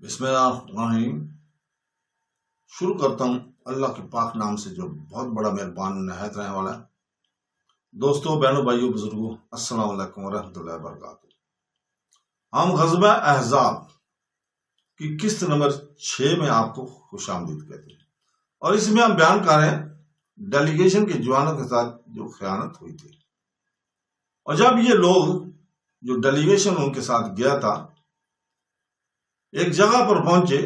بسم اللہ الرحمن الرحیم۔ شروع کرتا ہوں اللہ کے پاک نام سے جو بہت بڑا مہربان نہایت رہنے والا ہے۔ دوستو، بہنوں، بھائیوں، بزرگوں، السلام علیکم ورحمۃ اللہ وبرکاتہ۔ ہم غزوہ احزاب کی قسط نمبر 6 میں آپ کو خوش آمدید کہتے ہیں، اور اس میں ہم بیان کر رہے ہیں ڈیلیگیشن کے جوانوں کے ساتھ جو خیانت ہوئی تھی۔ اور جب یہ لوگ جو ڈیلیگیشن ان کے ساتھ گیا تھا ایک جگہ پر پہنچے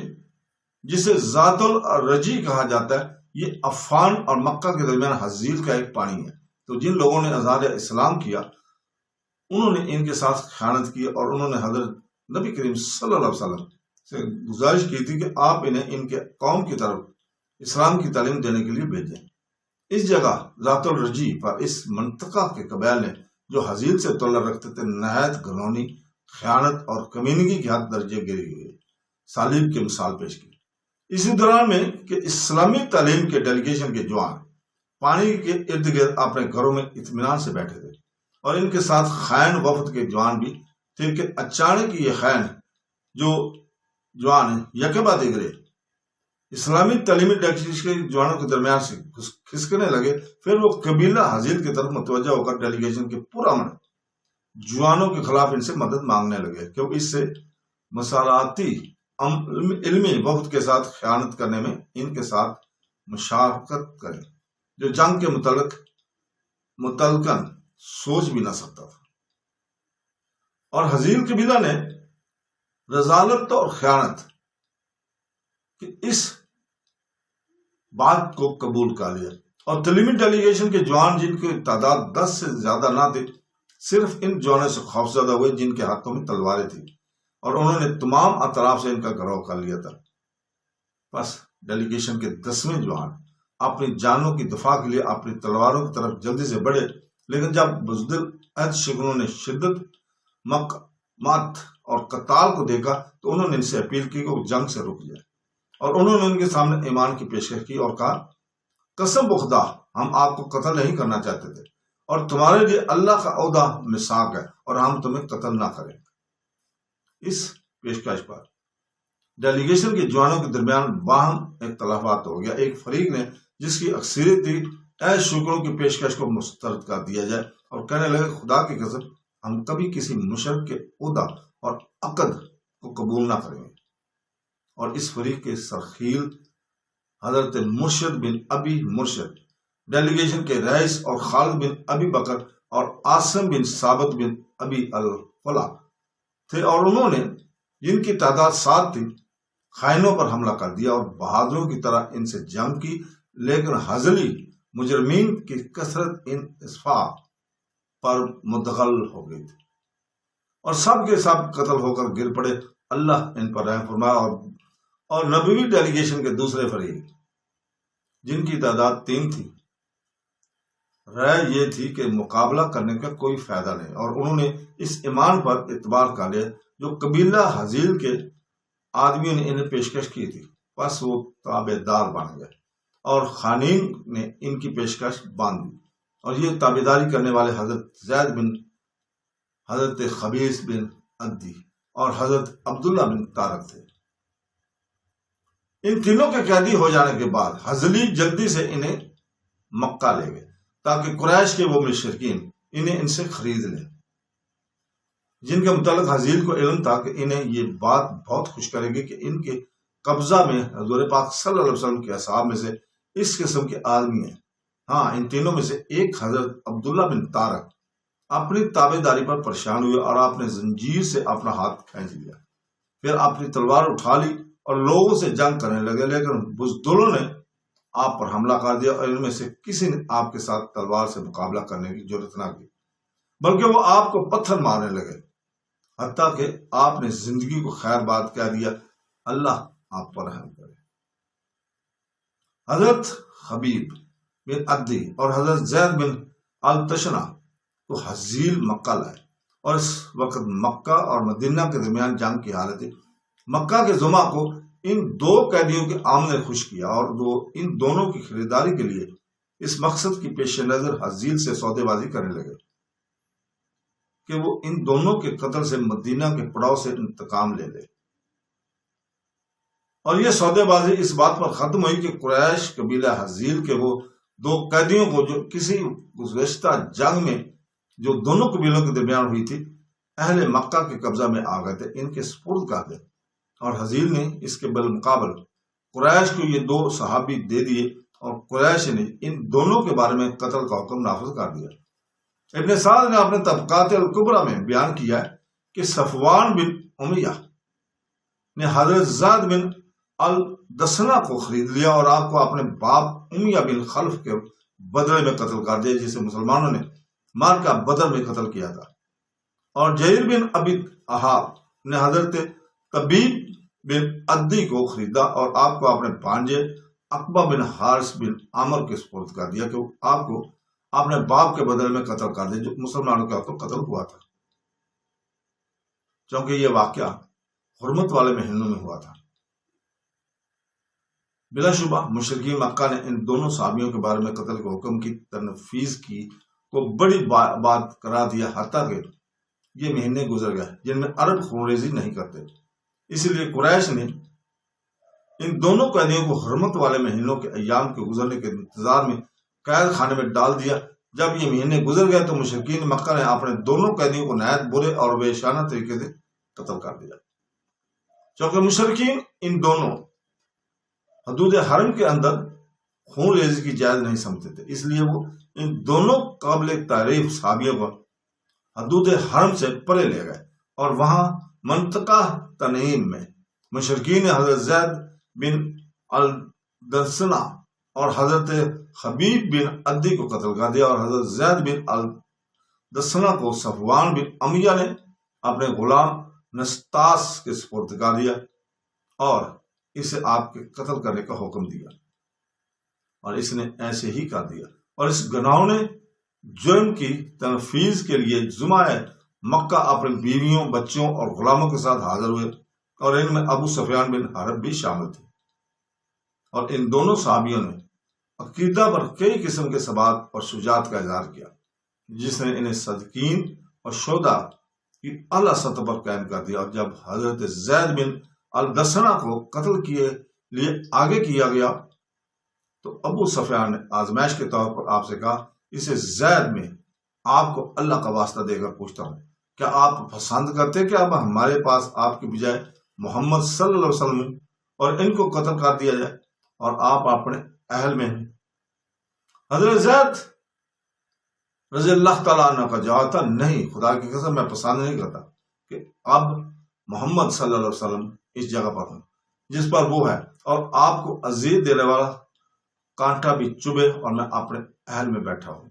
جسے ذات الرجی کہا جاتا ہے، یہ عفان اور مکہ کے درمیان حزیل کا ایک پانی ہے۔ تو جن لوگوں نے اظہار اسلام کیا انہوں نے ان کے ساتھ خیانت کی، اور انہوں نے حضرت نبی کریم صلی اللہ علیہ وسلم سے گزارش کی تھی کہ آپ انہیں ان کے قوم کی طرف اسلام کی تعلیم دینے کے لیے بھیجیں۔ اس جگہ ذات الرجی پر اس منطقہ کے قبائل نے جو حزیل سے تعلق رکھتے تھے نہایت گھنونی خیانت اور کمینگی کے حد درجے گری ہوئی صلیب کی مثال پیش کی۔ اسی دوران میں کہ اسلامی تعلیم کے ڈیلیگیشن کے جوان پانی کے ارد گرد اپنے گھروں میں اطمینان سے بیٹھے تھے، اور ان کے ساتھ خائن وفد کے جوان بھی تھے کہ اچانک یہ خائن جو جوان یکے بعد دیگرے اسلامی تعلیمی ڈیلیگیشن کے جوانوں کے درمیان سے کھسکنے لگے۔ پھر وہ قبیلہ حزیل کی طرف متوجہ ہو کر ڈیلیگیشن کے پرامن جوانوں کے خلاف ان سے مدد مانگنے لگے کہ وہ اس سے مسالاتی علمی وفد کے ساتھ خیانت کرنے میں ان کے ساتھ مشارکت کریں، جو جنگ کے متعلقاً سوچ بھی نہ سکتا تھا۔ اور حزیل قبیلہ نے رذالت اور خیانت کی اس بات کو قبول کر لیا، اور تعلیمی ڈیلیگیشن کے جوان جن کی تعداد 10 سے زیادہ نہ تھی صرف ان جوانوں سے خوفزدہ ہوئے جن کے ہاتھوں میں تلواریں تھیں، اور انہوں نے تمام اطراف سے ان کا گھروہ کر لیا تھا۔ بس ڈیلیگیشن کے 10ویں جوان اپنی جانوں کی دفاع کے لیے اپنی تلواروں کی طرف جلدی سے بڑھے، لیکن جب بزدل عہد شکنوں نے شدت مات اور قتال کو دیکھا تو انہوں نے ان سے اپیل کی کہ وہ جنگ سے رک جائے، اور انہوں نے ان کے سامنے ایمان کی پیشکش کی اور کہا، قسم بخدا ہم آپ کو قتل نہیں کرنا چاہتے تھے، اور تمہارے لیے اللہ کا عہدہ میثاق ہے، اور ہم تمہیں قتل نہ کریں۔ اس پیشکش پر ڈیلیگیشن کے جوانوں کے درمیان باہم اختلافات ہو گیا۔ ایک فریق نے جس کی اکثریت تھی عہد شکنوں کی پیشکش کو مسترد کر دیا جائے، اور کہنے لگے، خدا کی قسم ہم کبھی کسی مشرک کے عہدہ اور عقد کو قبول نہ کریں گے۔ اور اس فریق کے سرخیل حضرت مرشد بن ابی مرشد، ڈیلیگیشن کے رئیس، اور خالد بن ابی بکر اور عاصم بن ثابت بن ابی الفلا تھے، اور انہوں نے جن کی تعداد 7 تھی خائنوں پر حملہ کر دیا اور بہادروں کی طرح ان سے جنگ کی، لیکن ہزلی مجرمین کی کثرت ان اصفاء پر مدغل ہو گئی تھی، اور سب کے سب قتل ہو کر گر پڑے۔ اللہ ان پر رحم فرمایا۔ اور نبوی ڈیلیگیشن کے دوسرے فریق جن کی تعداد 3 تھی، رائے یہ تھی کہ مقابلہ کرنے کا کوئی فائدہ نہیں، اور انہوں نے اس ایمان پر اعتبار کر لیا جو قبیلہ حزیل کے آدمیوں نے انہیں پیشکش کی تھی۔ بس وہ تابع دار بن گئے، اور خانین نے ان کی پیشکش باندھ دی، اور یہ تابع داری کرنے والے حضرت زید بن حضرت خبیث بن عدی اور حضرت عبداللہ بن طارق تھے۔ ان تینوں کے قیدی ہو جانے کے بعد حزلی جلدی سے انہیں مکہ لے گئے تاکہ قریش کے وہ مشرکین انہیں ان سے خرید لیں، جن کے متعلق حزیل کو علم تھا کہ انہیں یہ بات بہت خوش کرے گی کہ ان کے قبضہ میں حضور پاک صلی اللہ علیہ وسلم کے اصحاب میں سے اس قسم کے آدمی ہیں۔ ہاں، ان تینوں میں سے ایک حضرت عبداللہ بن طارق اپنی تابع داری پر پریشان ہوئے، اور آپ نے زنجیر سے اپنا ہاتھ کھینچ لیا، پھر اپنی تلوار اٹھا لی اور لوگوں سے جنگ کرنے لگے، لیکن بزدلوں نے آپ پر حملہ کر دیا، اور ان میں سے کسی نے آپ کے ساتھ تلوار سے مقابلہ کرنے کی جرات نہ کی، بلکہ وہ آپ کو پتھر مارنے لگے، حتیٰ کہ آپ نے زندگی کو خیر بات کہہ دیا۔ اللہ آپ پر رحم کرے۔ حضرت حبیب بن عدی اور حضرت زید بن التشنہ کو حزیل مکہ لائے، اور اس وقت مکہ اور مدینہ کے درمیان جنگ کی حالت تھی۔ مکہ کے زما کو ان 2 قیدیوں کے آمد نے خوش کیا، اور وہ ان دونوں کی خریداری کے لیے اس مقصد کی پیش نظر حزیل سے سودے بازی کرنے لگے کہ وہ ان دونوں کے قتل سے مدینہ کے پڑاؤ سے انتقام لے لے۔ اور یہ سودے بازی اس بات پر ختم ہوئی کہ قریش قبیلہ حزیل کے وہ 2 قیدیوں کو جو کسی گزشتہ جنگ میں جو دونوں قبیلوں کے درمیان ہوئی تھی اہل مکہ کے قبضہ میں آ گئے تھے، ان کے سپرد کر دے، اور حزیل نے اس کے بالمقابل قریش کو یہ 2 صحابی دے دیے، اور قریش نے ان دونوں کے بارے میں قتل کا حکم نافذ کر دیا۔ ابن سعد نے اپنے طبقات الکبریٰ میں بیان کیا ہے کہ صفوان بن امیہ نے حضرت زید بن الدسنہ کو خرید لیا اور آپ کو اپنے باپ امیہ بن خلف کے بدلے میں قتل کر دیا، جسے مسلمانوں نے مارکہ بدر میں قتل کیا تھا۔ اور جریر بن ابی احاب نے حضرت طبیب بن عدی کو خریدا اور آپ کو اپنے بھانجے عقبہ بن حارث بن عامر کے سپرد کر دیا کہ آپ کو اپنے باپ کے بدلے میں قتل کر دیا، جو مسلمانوں کے ہاتھوں قتل ہوا تھا، چونکہ یہ واقعہ حرمت والے مہینوں میں ہوا تھا۔ بلا شبہ مشرکین مکہ نے ان دونوں صحابیوں کے بارے میں قتل کے حکم کی تنفیذ کی کو بڑی بات قرار دیا، حتیٰ کہ یہ مہینے گزر گئے جن میں عرب خونریزی نہیں کرتے۔ اس لیے قریش نے ان دونوں قیدیوں کو حرمت والے مہینوں کے ایام کے گزرنے کے انتظار میں قید خانے میں ڈال دیا۔ جب یہ مہینے گزر گئے تو مشرکین مکہ نے اپنے دونوں قیدیوں کو نہایت برے اور وحشیانہ طریقے سے قتل کر دیا، چونکہ مشرکین ان دونوں حدود حرم کے اندر خون ریزی کی جائز نہیں سمجھتے تھے، اس لیے وہ ان دونوں قابل تعریف صحابیوں کو حدود حرم سے پرے لے گئے، اور وہاں منطقہ تنعیم میں مشرکین نے حضرت زید بن الدسنہ اور حضرت حبیب بن عدی کو قتل کر دیا، اور حضرت زید بن الدسنہ کو صفوان بن امیہ نے اپنے غلام نسطاس کے سپرد کر دیا اور اسے آپ کے قتل کرنے کا حکم دیا، اور اس نے ایسے ہی کر دیا۔ اور اس گناہونے جرم کی تنفیذ کے لیے جمعہ مکہ اپنی بیویوں، بچوں اور غلاموں کے ساتھ حاضر ہوئے، اور ان میں ابو سفیان بن حرب بھی شامل تھے۔ اور ان دونوں صحابیوں نے عقیدہ پر کئی قسم کے ثبات اور شجاعت کا اظہار کیا، جس نے انہیں صدیقین اور شہداء کی اعلیٰ سطح پر قائم کر دیا۔ اور جب حضرت زید بن الدسنہ کو قتل کے لیے آگے کیا گیا تو ابو سفیان نے آزمائش کے طور پر آپ سے کہا، اسے زید میں آپ کو اللہ کا واسطہ دے کر پوچھتا ہوں، کیا آپ پسند کرتے کہ اب ہمارے پاس آپ کی بجائے محمد صلی اللہ علیہ وسلم اور ان کو قتل کر دیا جائے اور آپ اپنے اہل میں ہیں؟ حضرت زید رضی اللہ تعالیٰ عنہ کا جواب تھا، نہیں، خدا کی قسم میں پسند نہیں کرتا کہ اب محمد صلی اللہ علیہ وسلم اس جگہ پر ہوں جس پر وہ ہے، اور آپ کو اذیت دینے والا کانٹا بھی چبھے اور میں اپنے اہل میں بیٹھا ہوں۔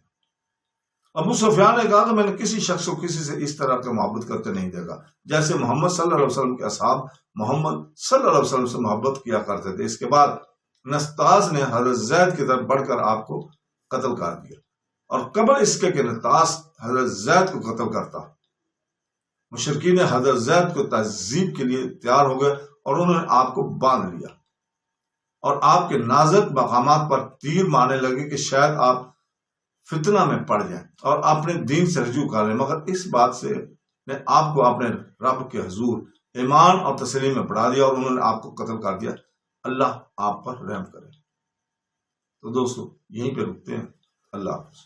ابو سفیان نے کہا کہ میں نے کسی شخص کو کسی سے اس طرح کے محبت کرتے نہیں دیکھا جیسے محمد صلی اللہ علیہ وسلم کے اصحاب محمد صلی اللہ علیہ وسلم سے محبت کیا کرتے تھے۔ اس کے بعد نسطاس نے حضرت زید کی طرف بڑھ کر آپ کو قتل کر دیا، اور قبل اس کے کہ نسطاس حضرت زید کو قتل کرتا، مشرکین حضرت زید کو تعذیب کے لیے تیار ہو گئے، اور انہوں نے آپ کو باندھ لیا اور آپ کے نازک مقامات پر تیر مارنے لگے کہ شاید آپ فتنہ میں پڑ جائیں اور اپنے دین سے رجوع کر لیں، مگر اس بات سے نے آپ کو اپنے رب کے حضور ایمان اور تسلیم میں بڑھا دیا، اور انہوں نے آپ کو قتل کر دیا۔ اللہ آپ پر رحم کرے۔ تو دوستو یہیں پہ رکتے ہیں۔ اللہ حافظ۔